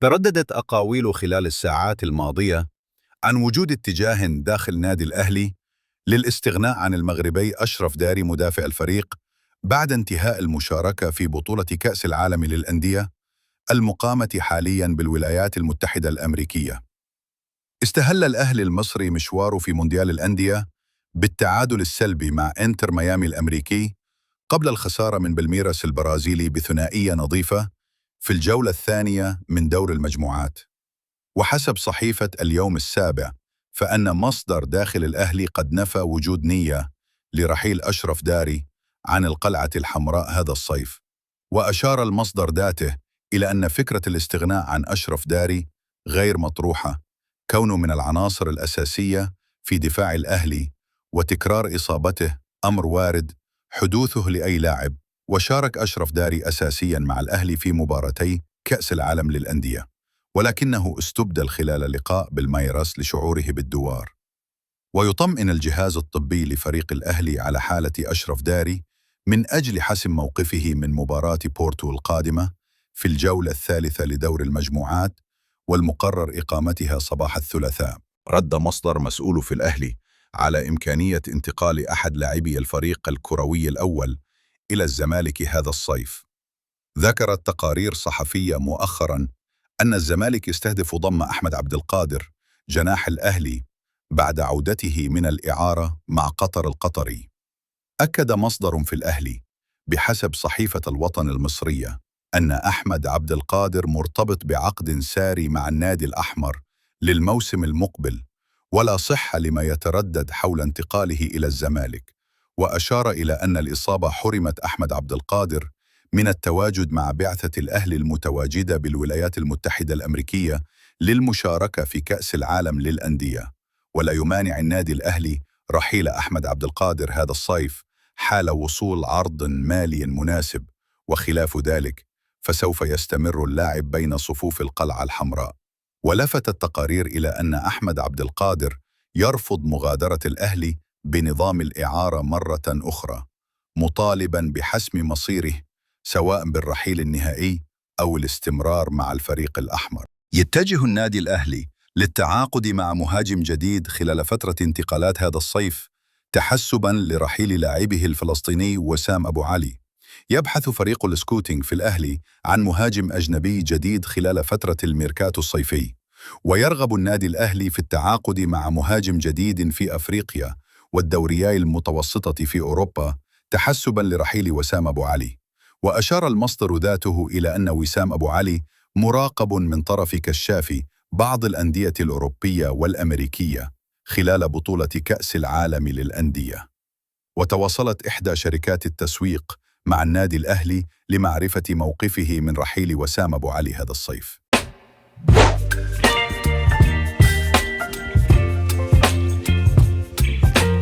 ترددت أقاويل خلال الساعات الماضية عن وجود اتجاه داخل نادي الأهلي للاستغناء عن المغربي أشرف داري مدافع الفريق بعد انتهاء المشاركة في بطولة كأس العالم للأندية المقامة حالياً بالولايات المتحدة الأمريكية. استهل الأهلي المصري مشواره في مونديال الأندية بالتعادل السلبي مع إنتر ميامي الأمريكي قبل الخسارة من بالميراس البرازيلي بثنائية نظيفة في الجولة الثانية من دور المجموعات. وحسب صحيفة اليوم السابع، فأن مصدر داخل الأهلي قد نفى وجود نية لرحيل أشرف داري عن القلعة الحمراء هذا الصيف. وأشار المصدر ذاته إلى أن فكرة الاستغناء عن أشرف داري غير مطروحة، كونه من العناصر الأساسية في دفاع الأهلي، وتكرار إصابته أمر وارد حدوثه لأي لاعب. وشارك أشرف داري أساسياً مع الأهلي في مباراتي كأس العالم للأندية، ولكنه استبدل خلال لقاء بالميراس لشعوره بالدوار. ويطمئن الجهاز الطبي لفريق الأهلي على حالة أشرف داري من أجل حسم موقفه من مباراة بورتو القادمة في الجولة الثالثة لدور المجموعات، والمقرر إقامتها صباح الثلاثاء. رد مصدر مسؤول في الأهلي على إمكانية انتقال أحد لاعبي الفريق الكروي الأول إلى الزمالك هذا الصيف. ذكرت تقارير صحفية مؤخراً أن الزمالك يستهدف ضم أحمد عبد القادر جناح الأهلي بعد عودته من الإعارة مع قطر القطري. أكد مصدر في الأهلي بحسب صحيفة الوطن المصرية أن أحمد عبد القادر مرتبط بعقد ساري مع النادي الأحمر للموسم المقبل، ولا صحة لما يتردد حول انتقاله إلى الزمالك. وأشار إلى أن الإصابة حرمت أحمد عبد القادر من التواجد مع بعثة الأهلي المتواجدة بالولايات المتحدة الأمريكية للمشاركة في كأس العالم للأندية، ولا يمانع النادي الأهلي رحيل أحمد عبد القادر هذا الصيف حال وصول عرض مالي مناسب. وخلاف ذلك فسوف يستمر اللاعب بين صفوف القلعة الحمراء. ولفت التقارير إلى أن أحمد عبد القادر يرفض مغادرة الأهلي بنظام الإعارة مرة أخرى، مطالباً بحسم مصيره سواء بالرحيل النهائي أو الاستمرار مع الفريق الأحمر. يتجه النادي الأهلي للتعاقد مع مهاجم جديد خلال فترة انتقالات هذا الصيف تحسباً لرحيل لاعبه الفلسطيني وسام أبو علي. يبحث فريق السكوتينج في الأهلي عن مهاجم أجنبي جديد خلال فترة الميركاتو الصيفي، ويرغب النادي الأهلي في التعاقد مع مهاجم جديد في أفريقيا والدورياي المتوسطة في أوروبا تحسباً لرحيل وسام أبو علي. وأشار المصدر ذاته إلى أن وسام أبو علي مراقب من طرف كشاف بعض الأندية الأوروبية والأمريكية خلال بطولة كأس العالم للأندية. وتواصلت إحدى شركات التسويق مع النادي الأهلي لمعرفة موقفه من رحيل وسام أبو علي هذا الصيف.